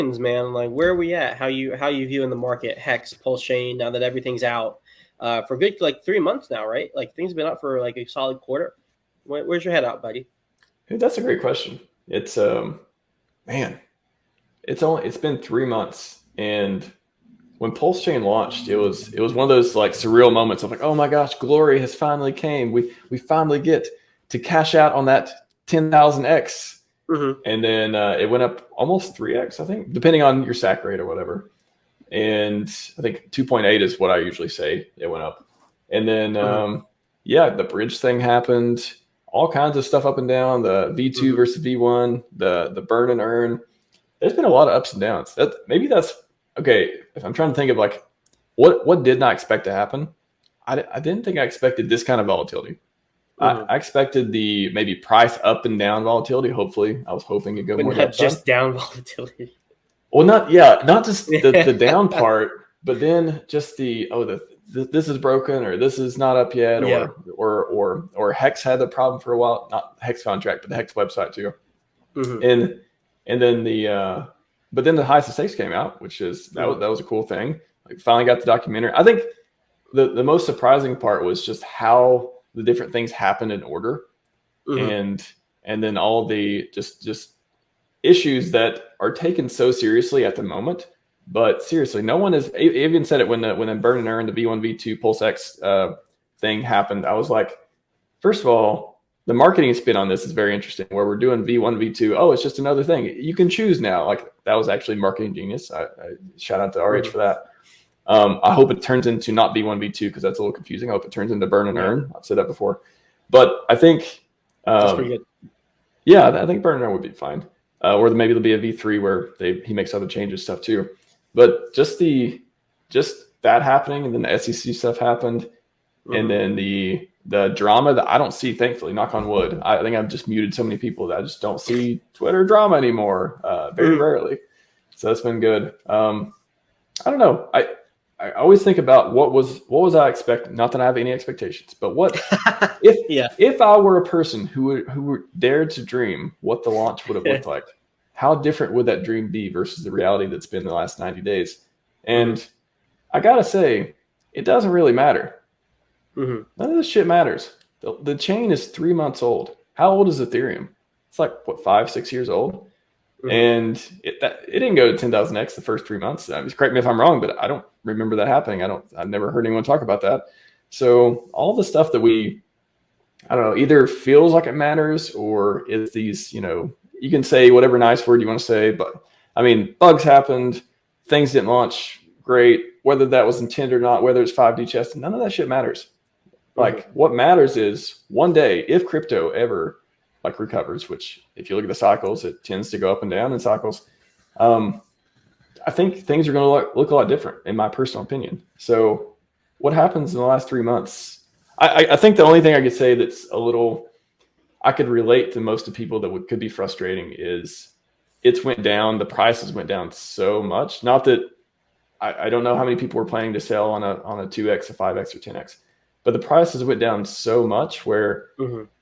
man, like where are we at? How you viewing the market? Hex, PulseChain, now that everything's out, for good like 3 months now, right? Like things have been up for like a solid quarter. Where's your head out, buddy? Hey, that's a great question. It's man, it's been 3 months, and when PulseChain launched, it was one of those like surreal moments of like, oh my gosh, glory has finally came. We finally get to cash out on that 10,000x. Mm-hmm. And then it went up almost 3x, I think, depending on your SAC rate or whatever. And I think 2.8 is what I usually say it went up. And then, yeah, the bridge thing happened, all kinds of stuff up and down, the V2 versus V1, the burn and earn. There's been a lot of ups and downs. Maybe that's, okay, if I'm trying to think of like, what did not expect to happen? I didn't think I expected this kind of volatility. I expected the maybe price up and down volatility. Hopefully, I was hoping to go But more not just down volatility. Well, not just the down part, but then just this is broken or this is not up yet, or Hex had the problem for a while. Not Hex contract, but the Hex website too. And then but then the highest of stakes came out, which is that was a cool thing. Like finally got the documentary. I think the most surprising part was just how the different things happened in order, and then all the just issues that are taken so seriously at the moment. But seriously, no one is. I even said it when the burn and earn, the V1 V2 PulseX thing happened. I was like, first of all, the marketing spin on this is very interesting. Where we're doing V1 V2, oh, it's just another thing you can choose now. Like that was actually marketing genius. I shout out to RH for that. I hope it turns into not V1, V2 because that's a little confusing. I hope it turns into burn and earn. I've said that before, but I think that's pretty good. Yeah, I think burn and earn would be fine, or maybe there'll be a V3 where he makes other changes stuff too. But just that happening, and then the SEC stuff happened, and then the drama that I don't see, thankfully, knock on wood. I think I've just muted so many people that I just don't see Twitter drama anymore, very rarely. So that's been good. I don't know. I always think about what was I expecting? Not that I have any expectations, but what if I were a person who dared to dream what the launch would have looked like, how different would that dream be versus the reality that's been the last 90 days? And I gotta say, it doesn't really matter. None of this shit matters. The chain is 3 months old. How old is Ethereum? It's like what, 5-6 years old. And it didn't go to 10,000x the first 3 months. Correct me if I'm wrong, but I don't remember that happening. I've never heard anyone talk about that. So all the stuff that I don't know, either feels like it matters or is these, you can say whatever nice word you want to say, but I mean, bugs happened, things didn't launch great, whether that was intended or not, whether it's 5D chess, none of that shit matters. Like what matters is one day, if crypto ever like recovers, which if you look at the cycles, it tends to go up and down in cycles. I think things are going to look a lot different in my personal opinion. So what happens in the last 3 months? I think the only thing I could say that's I could relate to most of people that could be frustrating is it's went down. The prices went down so much. Not that I don't know how many people were planning to sell on a 2x, a 5x or 10x. But the prices went down so much where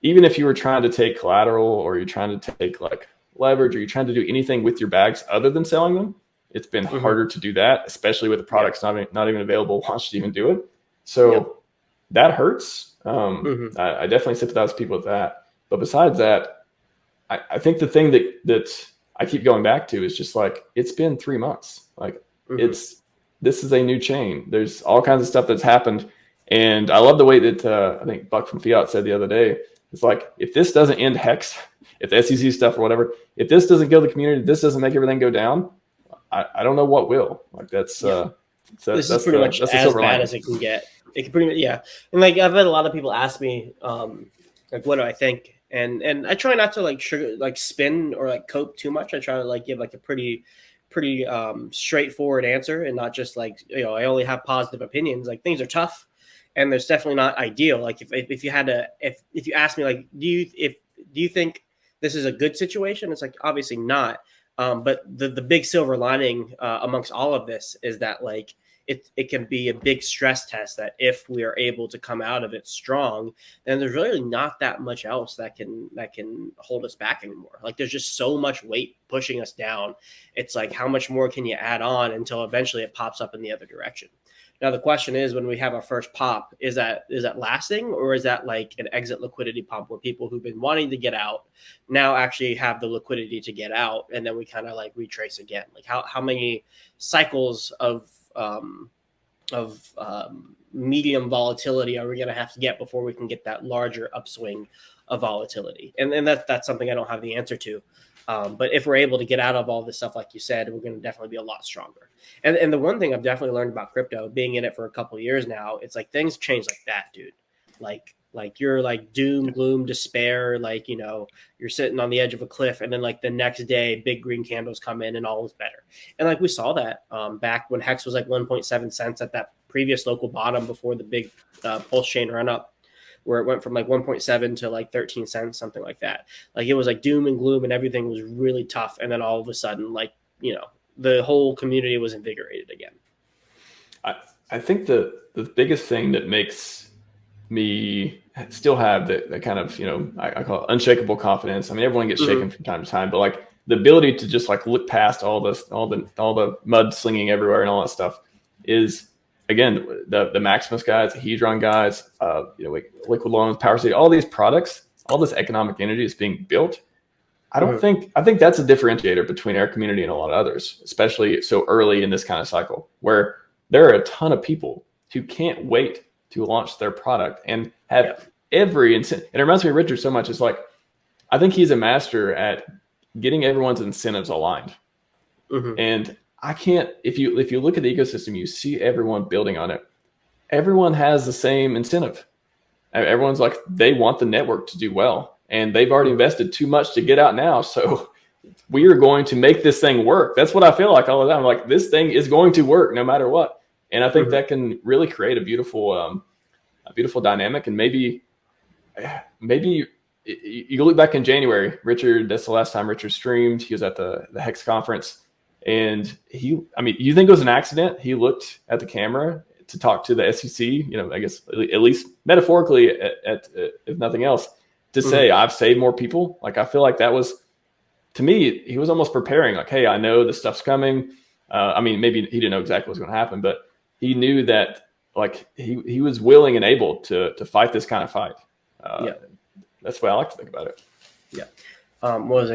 even if you were trying to take collateral or you're trying to take like leverage or you're trying to do anything with your bags other than selling them, it's been harder to do that, especially with the products not even available once you even do it. So that hurts. I definitely sympathize with people with that. But besides that, I think the thing that I keep going back to is just like, it's been 3 months. Like this is a new chain. There's all kinds of stuff that's happened. And I love the way that I think Buck from Fiat said the other day, it's like, if this doesn't end Hex, if the SEC stuff or whatever, if this doesn't kill the community, this doesn't make everything go down, I don't know what will. Like this is pretty much as bad as it can get. It can pretty much, And like I've had a lot of people ask me, like, what do I think? And I try not to like spin or like cope too much. I try to like give like a pretty straightforward answer and not just like, I only have positive opinions. Like things are tough. And there's definitely not ideal. Like if you had to, if you asked me, like, do you think this is a good situation? It's like, obviously not. But the big silver lining amongst all of this is that like it can be a big stress test that if we are able to come out of it strong, then there's really not that much else that can hold us back anymore. Like there's just so much weight pushing us down. It's like, how much more can you add on until eventually it pops up in the other direction? Now, the question is, when we have our first pop, is that lasting, or is that like an exit liquidity pump where people who've been wanting to get out now actually have the liquidity to get out, and then we kind of like retrace again? Like how many cycles of medium volatility are we going to have to get before we can get that larger upswing of volatility? And that's something I don't have the answer to. But if we're able to get out of all this stuff, like you said, we're going to definitely be a lot stronger. And the one thing I've definitely learned about crypto, being in it for a couple of years now, it's like things change like that, dude. Like you're like doom, gloom, despair. Like, you know, you're sitting on the edge of a cliff, and then like the next day, big green candles come in and all is better. And like we saw that back when Hex was like 1.7 cents at that previous local bottom before the big PulseChain run up, where it went from like 1.7 to like 13 cents, something like that. Like it was like doom and gloom and everything was really tough. And then all of a sudden, like, you know, the whole community was invigorated again. I think the biggest thing that makes me still have the kind of, you know, I call it unshakable confidence. I mean, everyone gets shaken from time to time, but like the ability to just like look past all the mud slinging everywhere and all that stuff is, again, the Maximus guys, the Hedron guys, you know, like Liquid Loans, Power City, all these products, all this economic energy is being built. I think that's a differentiator between our community and a lot of others, especially so early in this kind of cycle, where there are a ton of people who can't wait to launch their product and have every incentive. It reminds me of Richard so much. It's like, I think he's a master at getting everyone's incentives aligned. And I can't, if you look at the ecosystem, you see everyone building on it. Everyone has the same incentive. Everyone's like, they want the network to do well, and they've already invested too much to get out now. So we are going to make this thing work. That's what I feel like all the time. Like, this thing is going to work no matter what. And I think that can really create a beautiful dynamic. And maybe you look back in January, Richard, that's the last time Richard streamed. He was at the Hex conference. And you think it was an accident? He looked at the camera to talk to the SEC, you know, I guess at least metaphorically, if nothing else, to say, I've saved more people. Like, I feel like that was, to me, he was almost preparing, like, hey, I know this stuff's coming. I mean, maybe he didn't know exactly what was going to happen, but he knew that, like, he was willing and able to fight this kind of fight. That's the way I like to think about it. What was